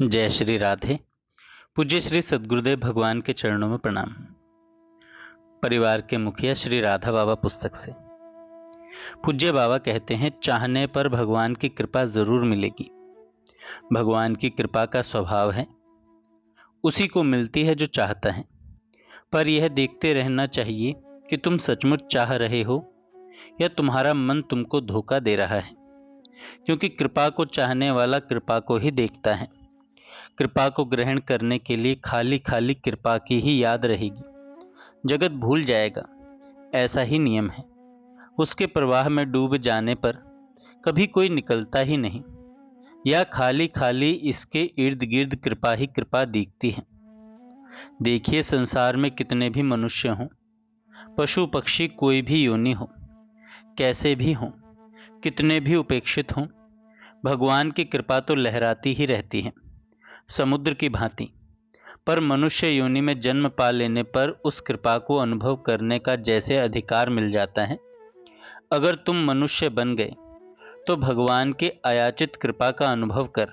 जय श्री राधे। पूज्य श्री सद्गुरुदेव भगवान के चरणों में प्रणाम। परिवार के मुखिया श्री राधा बाबा पुस्तक से। पूज्य बाबा कहते हैं, चाहने पर भगवान की कृपा जरूर मिलेगी। भगवान की कृपा का स्वभाव है, उसी को मिलती है जो चाहता है। पर यह देखते रहना चाहिए कि तुम सचमुच चाह रहे हो या तुम्हारा मन तुमको धोखा दे रहा है, क्योंकि कृपा को चाहने वाला कृपा को ही देखता है। कृपा को ग्रहण करने के लिए खाली खाली कृपा की ही याद रहेगी, जगत भूल जाएगा। ऐसा ही नियम है। उसके प्रवाह में डूब जाने पर कभी कोई निकलता ही नहीं, या खाली खाली इसके इर्द गिर्द कृपा ही कृपा दिखती है। देखिए, संसार में कितने भी मनुष्य हों, पशु पक्षी कोई भी योनि हो, कैसे भी हों, कितने भी उपेक्षित हों, भगवान की कृपा तो लहराती ही रहती है, समुद्र की भांति। पर मनुष्य योनि में जन्म पा लेने पर उस कृपा को अनुभव करने का जैसे अधिकार मिल जाता है। अगर तुम मनुष्य बन गए तो भगवान के अयाचित कृपा का अनुभव कर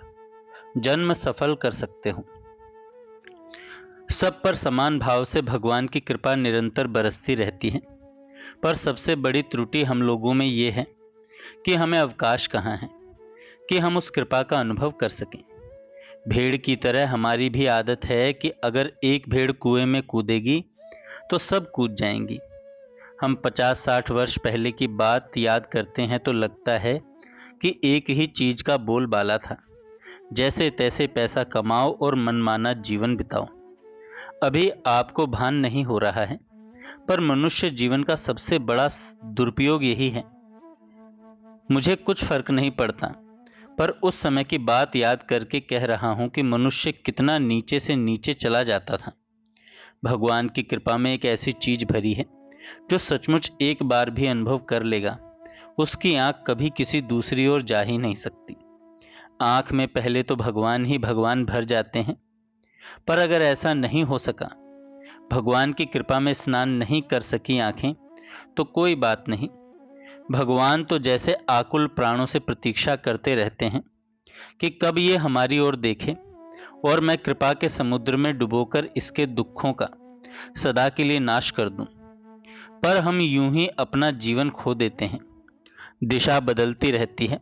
जन्म सफल कर सकते हो। सब पर समान भाव से भगवान की कृपा निरंतर बरसती रहती है, पर सबसे बड़ी त्रुटि हम लोगों में ये है कि हमें अवकाश कहाँ है कि हम उस कृपा का अनुभव कर सकें। भेड़ की तरह हमारी भी आदत है कि अगर एक भेड़ कुएं में कूदेगी तो सब कूद जाएंगी। हम 50-60 वर्ष पहले की बात याद करते हैं तो लगता है कि एक ही चीज का बोलबाला था, जैसे तैसे पैसा कमाओ और मनमाना जीवन बिताओ। अभी आपको भान नहीं हो रहा है, पर मनुष्य जीवन का सबसे बड़ा दुरुपयोग यही है। मुझे कुछ फर्क नहीं पड़ता, पर उस समय की बात याद करके कह रहा हूं कि मनुष्य कितना नीचे से नीचे चला जाता था। भगवान की कृपा में एक ऐसी चीज भरी है जो सचमुच एक बार भी अनुभव कर लेगा, उसकी आंख कभी किसी दूसरी ओर जा ही नहीं सकती। आंख में पहले तो भगवान ही भगवान भर जाते हैं, पर अगर ऐसा नहीं हो सका, भगवान की कृपा में स्नान नहीं कर सकी आंखें, तो कोई बात नहीं। भगवान तो जैसे आकुल प्राणों से प्रतीक्षा करते रहते हैं कि कब ये हमारी ओर देखे और मैं कृपा के समुद्र में डुबोकर इसके दुखों का सदा के लिए नाश कर दूं। पर हम यूं ही अपना जीवन खो देते हैं, दिशा बदलती रहती है।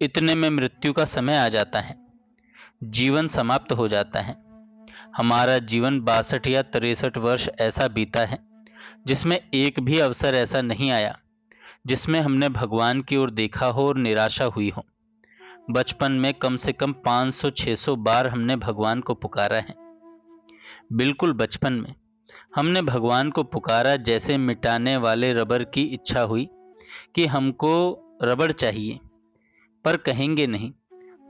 इतने में मृत्यु का समय आ जाता है, जीवन समाप्त हो जाता है। हमारा जीवन 62 या 63 वर्ष ऐसा बीता है जिसमें एक भी अवसर ऐसा नहीं आया जिसमें हमने भगवान की ओर देखा हो और निराशा हुई हो। बचपन में कम से कम 500-600 बार हमने भगवान को पुकारा है। बिल्कुल बचपन में हमने भगवान को पुकारा जैसे मिटाने वाले रबर की इच्छा हुई कि हमको रबड़ चाहिए, पर कहेंगे नहीं।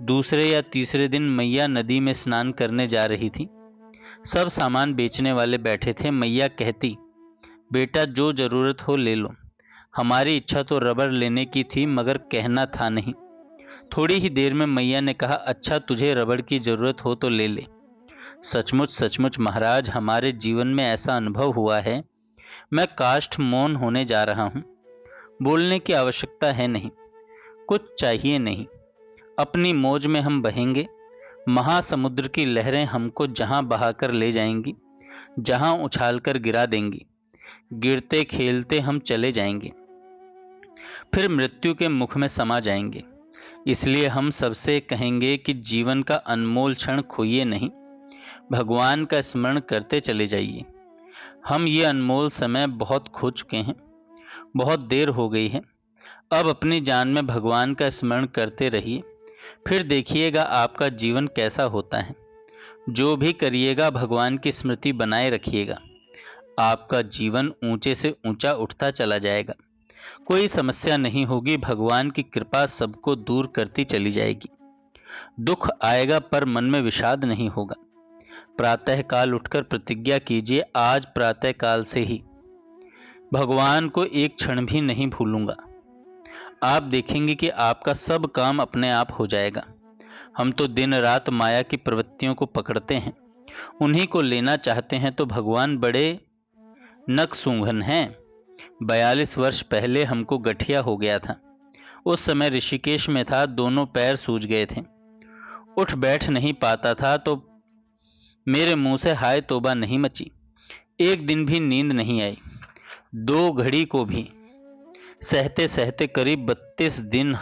दूसरे या तीसरे दिन मैया नदी में स्नान करने जा रही थी। सब सामान बेचने वाले बैठे थे। मैया कहती, बेटा जो जरूरत हो ले लो। हमारी इच्छा तो रबर लेने की थी, मगर कहना था नहीं। थोड़ी ही देर में मैया ने कहा, अच्छा तुझे रबड़ की जरूरत हो तो ले ले। सचमुच सचमुच महाराज, हमारे जीवन में ऐसा अनुभव हुआ है। मैं काष्ठ मौन होने जा रहा हूं। बोलने की आवश्यकता है नहीं, कुछ चाहिए नहीं। अपनी मौज में हम बहेंगे। महासमुद्र की लहरें हमको जहां बहाकर ले जाएंगी, जहां उछालकर गिरा देंगी। गिरते खेलते हम चले जाएंगे, फिर मृत्यु के मुख में समा जाएंगे। इसलिए हम सबसे कहेंगे कि जीवन का अनमोल क्षण खोइए नहीं, भगवान का स्मरण करते चले जाइए। हम ये अनमोल समय बहुत खो चुके हैं, बहुत देर हो गई है। अब अपनी जान में भगवान का स्मरण करते रहिए, फिर देखिएगा आपका जीवन कैसा होता है। जो भी करिएगा भगवान की स्मृति बनाए रखिएगा, आपका जीवन ऊंचे से ऊंचा उठता चला जाएगा। कोई समस्या नहीं होगी, भगवान की कृपा सबको दूर करती चली जाएगी। दुख आएगा पर मन में विषाद नहीं होगा। प्रातः काल उठकर प्रतिज्ञा कीजिए, आज प्रातः काल से ही भगवान को एक क्षण भी नहीं भूलूंगा। आप देखेंगे कि आपका सब काम अपने आप हो जाएगा। हम तो दिन रात माया की प्रवृत्तियों को पकड़ते हैं, उन्हीं को लेना चाहते हैं, तो भगवान बड़े नकसूंघन हैं। 42 वर्ष पहले हमको गठिया हो गया था। उस समय ऋषिकेश में था, दोनों पैर सूज गए थे। उठ बैठ नहीं पाता था तो मेरे मुंह से हाय तौबा नहीं मची। एक दिन भी नींद नहीं आई। 2 घड़ी को भी सहते सहते करीब 32 दिन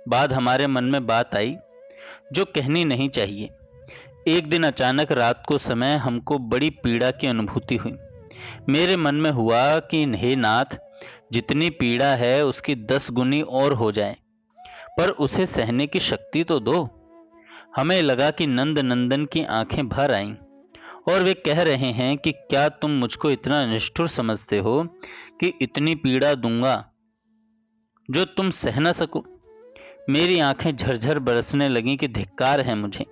बाद हमारे मन में बात आई जो कहनी नहीं चाहिए। एक दिन अचानक रात को समय हमको बड़ी पीड़ा की अनुभूति हुई। मेरे मन में हुआ कि हे नाथ, जितनी पीड़ा है उसकी 10 गुनी और हो जाए, पर उसे सहने की शक्ति तो दो। हमें लगा कि नंद नंदन की आंखें भर आईं और वे कह रहे हैं कि क्या तुम मुझको इतना निष्ठुर समझते हो कि इतनी पीड़ा दूंगा जो तुम सह न सको। मेरी आंखें झरझर बरसने लगीं कि धिक्कार है मुझे।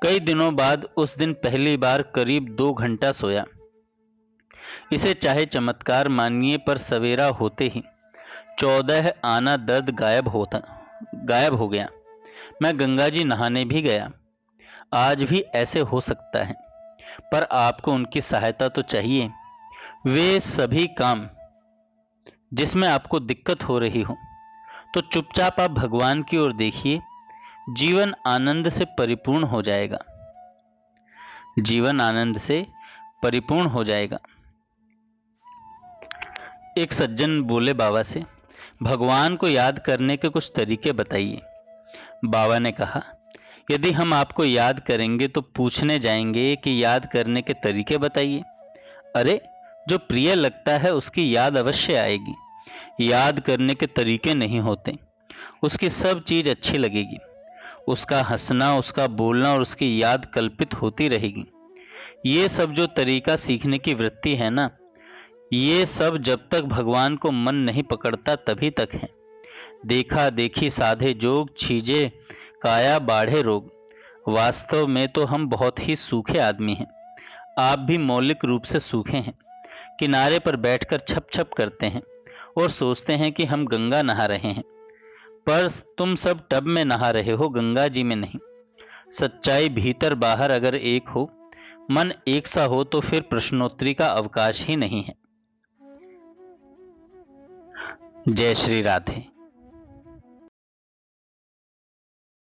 कई दिनों बाद उस दिन पहली बार करीब 2 घंटा सोया। इसे चाहे चमत्कार मानिए, पर सवेरा होते ही 14 आना दर्द गायब हो गया। मैं गंगा जी नहाने भी गया। आज भी ऐसे हो सकता है, पर आपको उनकी सहायता तो चाहिए। वे सभी काम जिसमें आपको दिक्कत हो रही हो तो चुपचाप आप भगवान की ओर देखिए, जीवन आनंद से परिपूर्ण हो जाएगा। जीवन आनंद से परिपूर्ण हो जाएगा। एक सज्जन बोले बाबा से, भगवान को याद करने के कुछ तरीके बताइए। बाबा ने कहा, यदि हम आपको याद करेंगे तो पूछने जाएंगे कि याद करने के तरीके बताइए। अरे, जो प्रिय लगता है उसकी याद अवश्य आएगी। याद करने के तरीके नहीं होते, उसकी सब चीज अच्छी लगेगी। उसका हंसना, उसका बोलना और उसकी याद कल्पित होती रहेगी। ये सब जो तरीका सीखने की वृत्ति है ना, ये सब जब तक भगवान को मन नहीं पकड़ता तभी तक है। देखा देखी साधे जोग, छीजे काया बाढ़े रोग। वास्तव में तो हम बहुत ही सूखे आदमी हैं। आप भी मौलिक रूप से सूखे हैं। किनारे पर बैठकर छप छप करते हैं और सोचते हैं कि हम गंगा नहा रहे हैं, पर तुम सब टब में नहा रहे हो, गंगा जी में नहीं। सच्चाई भीतर बाहर अगर एक हो, मन एक सा हो, तो फिर प्रश्नोत्तरी का अवकाश ही नहीं है। जय श्री राधे।